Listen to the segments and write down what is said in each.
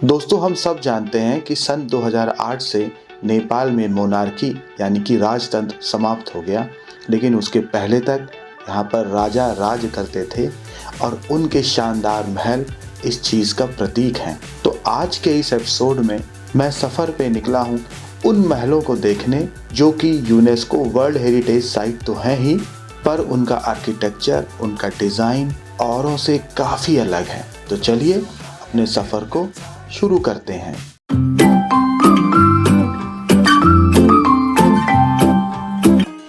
दोस्तों, हम सब जानते हैं कि सन 2008 से नेपाल में मोनार्की यानी कि राजतंत्र समाप्त हो गया, लेकिन उसके पहले तक यहाँ पर राजा राज करते थे और उनके शानदार महल इस चीज़ का प्रतीक हैं। तो आज के इस एपिसोड में मैं सफ़र पे निकला हूँ उन महलों को देखने जो कि यूनेस्को वर्ल्ड हेरिटेज साइट तो हैं ही, पर उनका आर्किटेक्चर, उनका डिज़ाइन औरों से काफ़ी अलग है। तो चलिए अपने सफ़र को शुरू करते हैं।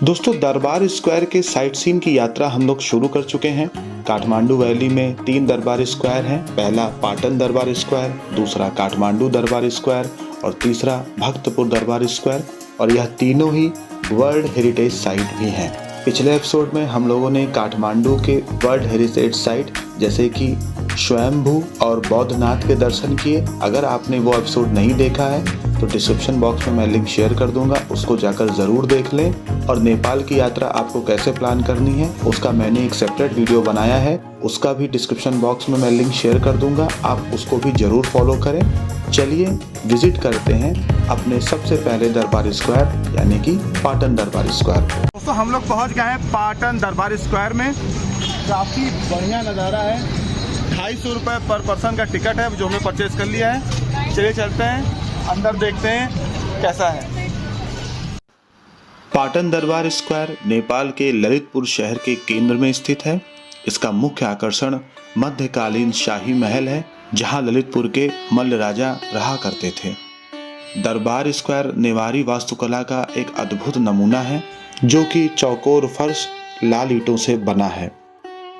दोस्तों, दरबार स्क्वायर के साइट सीन की यात्रा हम लोग शुरू कर चुके हैं। काठमांडू वैली में 3 दरबार स्क्वायर हैं। पहला पाटन दरबार स्क्वायर, दूसरा काठमांडू दरबार स्क्वायर और तीसरा भक्तपुर दरबार स्क्वायर, और यह तीनों ही वर्ल्ड हेरिटेज साइट भी हैं। पिछले एपिसोड में हम लोगों ने काठमांडू के वर्ल्ड हेरिटेज साइट जैसे कि स्वयंभू और बौद्धनाथ के दर्शन किए। अगर आपने वो एपिसोड नहीं देखा है तो डिस्क्रिप्शन बॉक्स में मैं लिंक शेयर कर दूंगा, उसको जाकर ज़रूर देख लें। और नेपाल की यात्रा आपको कैसे प्लान करनी है उसका मैंने एक सेपरेट वीडियो बनाया है, उसका भी डिस्क्रिप्शन बॉक्स में मैं लिंक शेयर कर दूंगा, आप उसको भी ज़रूर फॉलो करें। चलिए विजिट करते हैं अपने सबसे पहले दरबार स्क्वायर यानी कि पाटन दरबार स्क्वायर। दोस्तों, हम लोग पहुंच गए हैं पाटन दरबार स्क्वायर में। काफ़ी बढ़िया नज़ारा है। 250 रुपये पर पर्सन का टिकट है जो हमने परचेज कर लिया है। चलिए चलते हैं अंदर, देखते हैं कैसा है। पाटन दरबार स्क्वायर नेपाल के ललितपुर शहर के केंद्र में स्थित है। इसका मुख्य आकर्षण मध्यकालीन शाही महल है, जहां ललितपुर के मल्ल राजा रहा करते थे। दरबार स्क्वायर नेवारी वास्तुकला का एक अद्भुत नमूना है, जो कि चौकोर फर्श लाल ईंटों से बना है।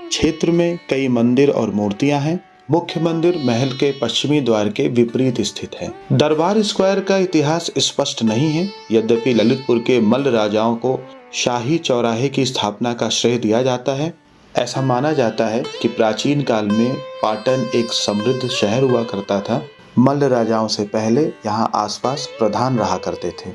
क्षेत्र में कई मंदिर और मूर्तियां हैं। मुख्य मंदिर महल के पश्चिमी द्वार के विपरीत स्थित है। दरबार स्क्वायर का इतिहास स्पष्ट नहीं है, यद्यपि ललितपुर के मल्ल राजाओं को शाही चौराहे की स्थापना का श्रेय दिया जाता है। ऐसा माना जाता है कि प्राचीन काल में पाटन एक समृद्ध शहर हुआ करता था। मल्ल राजाओं से पहले यहाँ आसपास प्रधान रहा करते थे।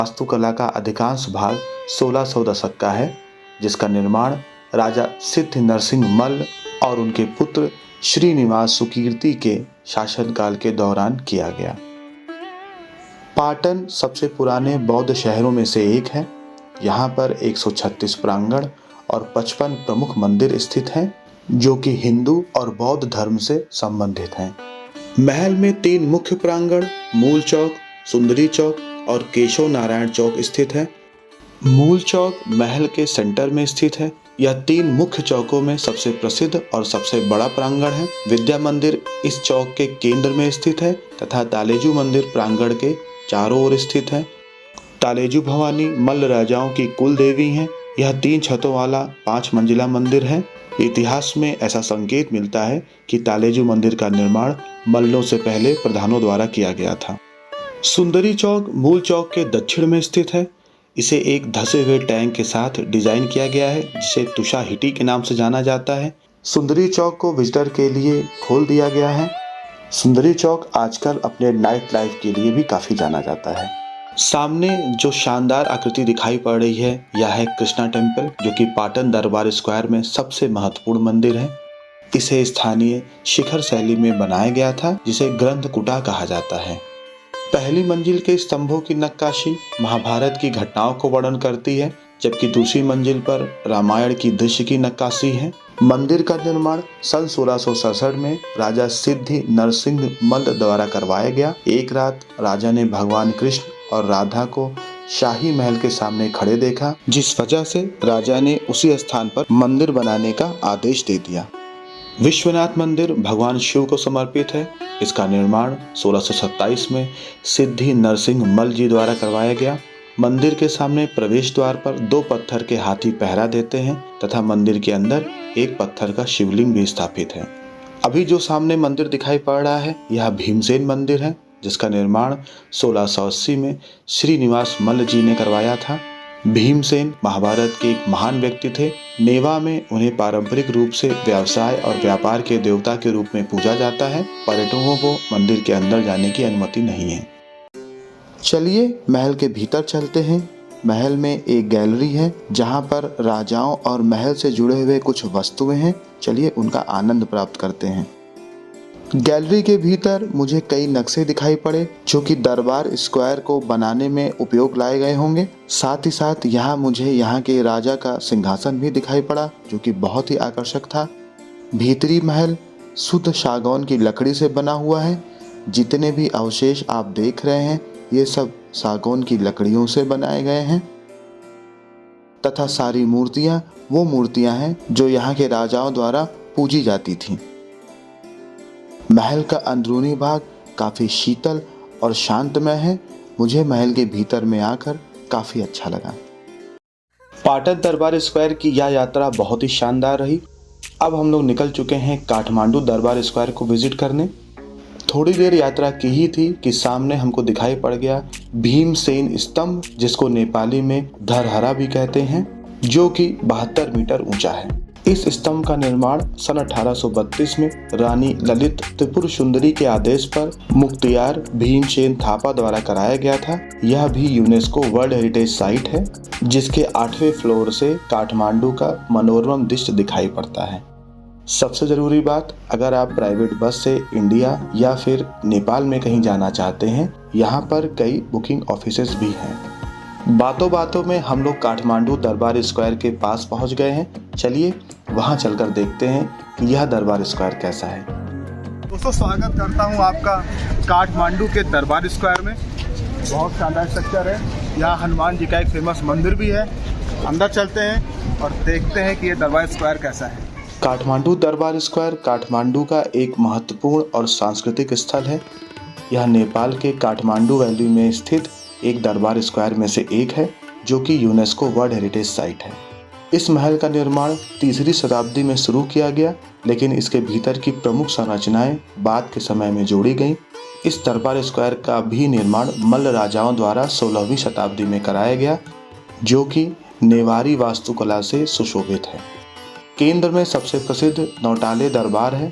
वास्तुकला का अधिकांश भाग 1600 दशक का है, जिसका निर्माण राजा सिद्ध नरसिंह मल्ल और उनके पुत्र श्रीनिवास सुकीर्ति के शासनकाल के दौरान किया गया। पाटन सबसे पुराने बौद्ध शहरों में से एक है। यहाँ पर 136 प्रांगण और 55 प्रमुख मंदिर स्थित हैं, जो कि हिंदू और बौद्ध धर्म से संबंधित हैं। महल में 3 मुख्य प्रांगण मूल चौक, सुंदरी चौक और केशव नारायण चौक स्थित है। मूल चौक महल के सेंटर में स्थित है। यह 3 मुख्य चौकों में सबसे प्रसिद्ध और सबसे बड़ा प्रांगण है। विद्या मंदिर इस चौक के केंद्र में स्थित है तथा तालेजू मंदिर प्रांगण के चारों ओर स्थित है। तालेजू भवानी मल्ल राजाओं की कुल देवी हैं। यह 3 छतों वाला 5 मंजिला मंदिर है। इतिहास में ऐसा संकेत मिलता है कि तालेजू मंदिर का निर्माण मल्लों से पहले प्रधानों द्वारा किया गया था। सुंदरी चौक मूल चौक के दक्षिण में स्थित है। इसे एक धसे हुए टैंक के साथ डिजाइन किया गया है, जिसे तुषा हिटी के नाम से जाना जाता है। सुंदरी चौक को विजिटर के लिए खोल दिया गया है। सुंदरी चौक आजकल अपने नाइट लाइफ के लिए भी काफी जाना जाता है। सामने जो शानदार आकृति दिखाई पड़ रही है, यह है कृष्णा टेम्पल, जो कि पाटन दरबार स्क्वायर में सबसे महत्वपूर्ण मंदिर है। इसे स्थानीय शिखर शैली में बनाया गया था, जिसे ग्रंथकुटा कहा जाता है। पहली मंजिल के स्तंभों की नक्काशी महाभारत की घटनाओं को वर्णन करती है, जबकि दूसरी मंजिल पर रामायण की दृश्य की नक्काशी है। मंदिर का निर्माण सन 1667 में राजा सिद्ध नरसिंह मल्ल द्वारा करवाया गया। एक रात राजा ने भगवान कृष्ण और राधा को शाही महल के सामने खड़े देखा, जिस वजह से राजा ने उसी स्थान पर मंदिर बनाने का आदेश दे दिया। विश्वनाथ मंदिर भगवान शिव को समर्पित है। इसका निर्माण 1627 में सिद्धि नरसिंह मल्ल जी द्वारा करवाया गया। मंदिर के सामने प्रवेश द्वार पर 2 पत्थर के हाथी पहरा देते हैं तथा मंदिर के अंदर एक पत्थर का शिवलिंग भी स्थापित है। अभी जो सामने मंदिर दिखाई पड़ रहा है, यह भीमसेन मंदिर है, जिसका निर्माण 1680 में श्रीनिवास मल्ल जी ने करवाया था। भीमसेन महाभारत के एक महान व्यक्ति थे। नेवा में उन्हें पारंपरिक रूप से व्यवसाय और व्यापार के देवता के रूप में पूजा जाता है। पर्यटकों को मंदिर के अंदर जाने की अनुमति नहीं है। चलिए महल के भीतर चलते हैं। महल में एक गैलरी है, जहां पर राजाओं और महल से जुड़े हुए कुछ वस्तुएं हैं। चलिए उनका आनंद प्राप्त करते हैं। गैलरी के भीतर मुझे कई नक्शे दिखाई पड़े जो कि दरबार स्क्वायर को बनाने में उपयोग लाए गए होंगे। साथ ही साथ यहाँ मुझे यहाँ के राजा का सिंहासन भी दिखाई पड़ा जो कि बहुत ही आकर्षक था। भीतरी महल शुद्ध सागौन की लकड़ी से बना हुआ है। जितने भी अवशेष आप देख रहे हैं ये सब सागौन की लकड़ियों से बनाए गए हैं तथा सारी मूर्तियाँ वो मूर्तियाँ हैं जो यहाँ के राजाओं द्वारा पूजी जाती थीं। महल का अंदरूनी भाग काफ़ी शीतल और शांतमय है। मुझे महल के भीतर में आकर काफ़ी अच्छा लगा। पाटन दरबार स्क्वायर की यह यात्रा बहुत ही शानदार रही। अब हम लोग निकल चुके हैं काठमांडू दरबार स्क्वायर को विजिट करने। थोड़ी देर यात्रा की ही थी कि सामने हमको दिखाई पड़ गया भीमसेन स्तंभ, जिसको नेपाली में धरहरा भी कहते हैं, जो कि 72 मीटर ऊंचा है। इस स्तंभ का निर्माण सन 1832 में रानी ललित त्रिपुर सुंदरी के आदेश पर मुख्तियार भीमसेन थापा द्वारा कराया गया था। यह भी यूनेस्को वर्ल्ड हेरिटेज साइट है, जिसके 8वें फ्लोर से काठमांडू का मनोरम दृश्य दिखाई पड़ता है। सबसे ज़रूरी बात, अगर आप प्राइवेट बस से इंडिया या फिर नेपाल में कहीं जाना चाहते हैं, यहाँ पर कई बुकिंग ऑफिसेस भी हैं। बातों बातों में हम लोग काठमांडू दरबार स्क्वायर के पास पहुँच गए हैं। चलिए वहाँ चलकर देखते हैं कि यह दरबार स्क्वायर कैसा है। दोस्तों, स्वागत करता हूँ आपका काठमांडू के दरबार स्क्वायर में। बहुत शानदार स्ट्रक्चर है। यहाँ हनुमान जी का एक फेमस मंदिर भी है। अंदर चलते हैं और देखते हैं कि ये दरबार स्क्वायर कैसा है। काठमांडू दरबार स्क्वायर काठमांडू का एक महत्वपूर्ण और सांस्कृतिक स्थल है। यह नेपाल के काठमांडू वैली में स्थित एक दरबार स्क्वायर में से एक है, जो कि यूनेस्को वर्ल्ड हेरिटेज साइट है। इस महल का निर्माण 3री शताब्दी में शुरू किया गया, लेकिन इसके भीतर की प्रमुख संरचनाएं बाद के समय में जोड़ी गईं। इस दरबार स्क्वायर का भी निर्माण मल्ल राजाओं द्वारा 16वीं शताब्दी में कराया गया, जो कि नेवारी वास्तुकला से सुशोभित है। केंद्र में सबसे प्रसिद्ध नौटाले दरबार है,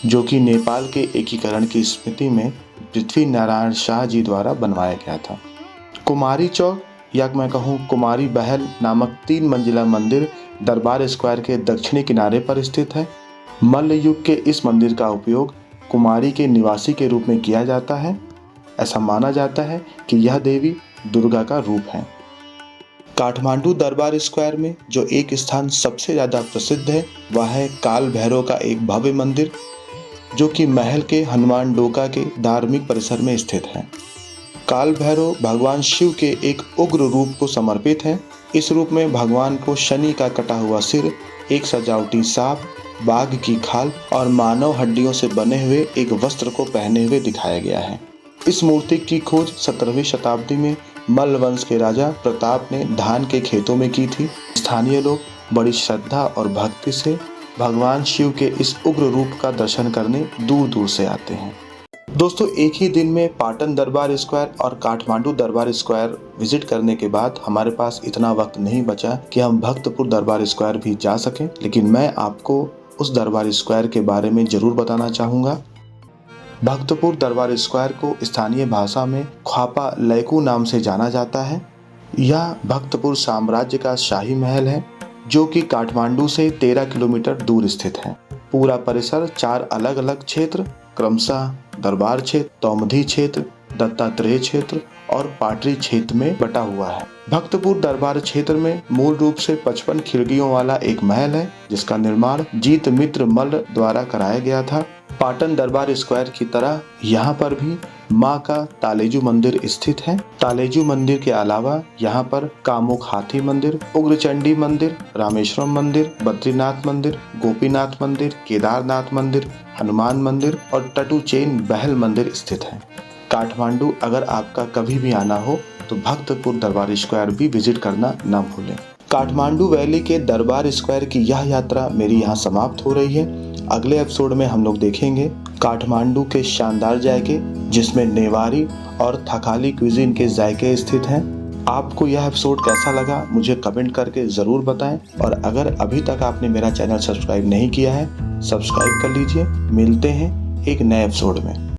जो कि नेपाल के एकीकरण की स्मृति में पृथ्वी नारायण शाह जी द्वारा बनवाया गया था। कुमारी चौक या मैं कहूँ कुमारी बहल नामक 3 मंजिला मंदिर दरबार स्क्वायर के दक्षिणी किनारे पर स्थित है। मल्ल युग के इस मंदिर का उपयोग कुमारी के निवासी के रूप में किया जाता है। ऐसा माना जाता है कि यह देवी दुर्गा का रूप है। काठमांडू दरबार स्क्वायर में जो एक स्थान सबसे ज़्यादा प्रसिद्ध है वह है काल भैरव का एक भव्य मंदिर, जो कि महल के हनुमान डोका के धार्मिक परिसर में स्थित है। काल भैरव भगवान शिव के एक उग्र रूप को समर्पित है। इस रूप में भगवान को शनि का कटा हुआ सिर, एक सजावटी सांप, बाघ की खाल और मानव हड्डियों से बने हुए एक वस्त्र को पहने हुए दिखाया गया है। इस मूर्ति की खोज 17वीं शताब्दी में मल्ल वंश के राजा प्रताप ने धान के खेतों में की थी। स्थानीय लोग बड़ी श्रद्धा और भक्ति से भगवान शिव के इस उग्र रूप का दर्शन करने दूर दूर से आते हैं। दोस्तों, एक ही दिन में पाटन दरबार स्क्वायर और काठमांडू दरबार स्क्वायर विजिट करने के बाद हमारे पास इतना वक्त नहीं बचा कि हम भक्तपुर दरबार स्क्वायर भी जा सकें, लेकिन मैं आपको उस दरबार स्क्वायर के बारे में जरूर बताना चाहूँगा। भक्तपुर दरबार स्क्वायर को स्थानीय भाषा में ख्वापा लैकू नाम से जाना जाता है। यह भक्तपुर साम्राज्य का शाही महल है, जो कि काठमांडू से 13 किलोमीटर दूर स्थित है। पूरा परिसर 4 अलग अलग क्षेत्र क्रमशः दरबार क्षेत्र, तौमधी क्षेत्र, दत्तात्रेय क्षेत्र और पाटरी क्षेत्र में बटा हुआ है। भक्तपुर दरबार क्षेत्र में मूल रूप से 55 खिड़कियों वाला एक महल है, जिसका निर्माण जीत मित्र मल्ल द्वारा कराया गया था। पाटन दरबार स्क्वायर की तरह यहाँ पर भी माँ का तालेजू मंदिर स्थित है। तालेजू मंदिर के अलावा यहाँ पर कामुक हाथी मंदिर, उग्रचंडी मंदिर, रामेश्वरम मंदिर, बद्रीनाथ मंदिर, गोपीनाथ मंदिर, केदारनाथ मंदिर, हनुमान मंदिर और टटूचेन बहल मंदिर स्थित है। काठमांडू अगर आपका कभी भी आना हो तो भक्तपुर दरबार स्क्वायर भी विजिट करना न भूलें। काठमांडू वैली के दरबार स्क्वायर की यह यात्रा मेरी यहाँ समाप्त हो रही है। अगले एपिसोड में हम लोग देखेंगे काठमांडू के शानदार जायके, जिसमें नेवारी और थकाली क्विजीन के जायके स्थित हैं। आपको यह एपिसोड कैसा लगा मुझे कमेंट करके ज़रूर बताएं, और अगर अभी तक आपने मेरा चैनल सब्सक्राइब नहीं किया है, सब्सक्राइब कर लीजिए। मिलते हैं एक नए एपिसोड में।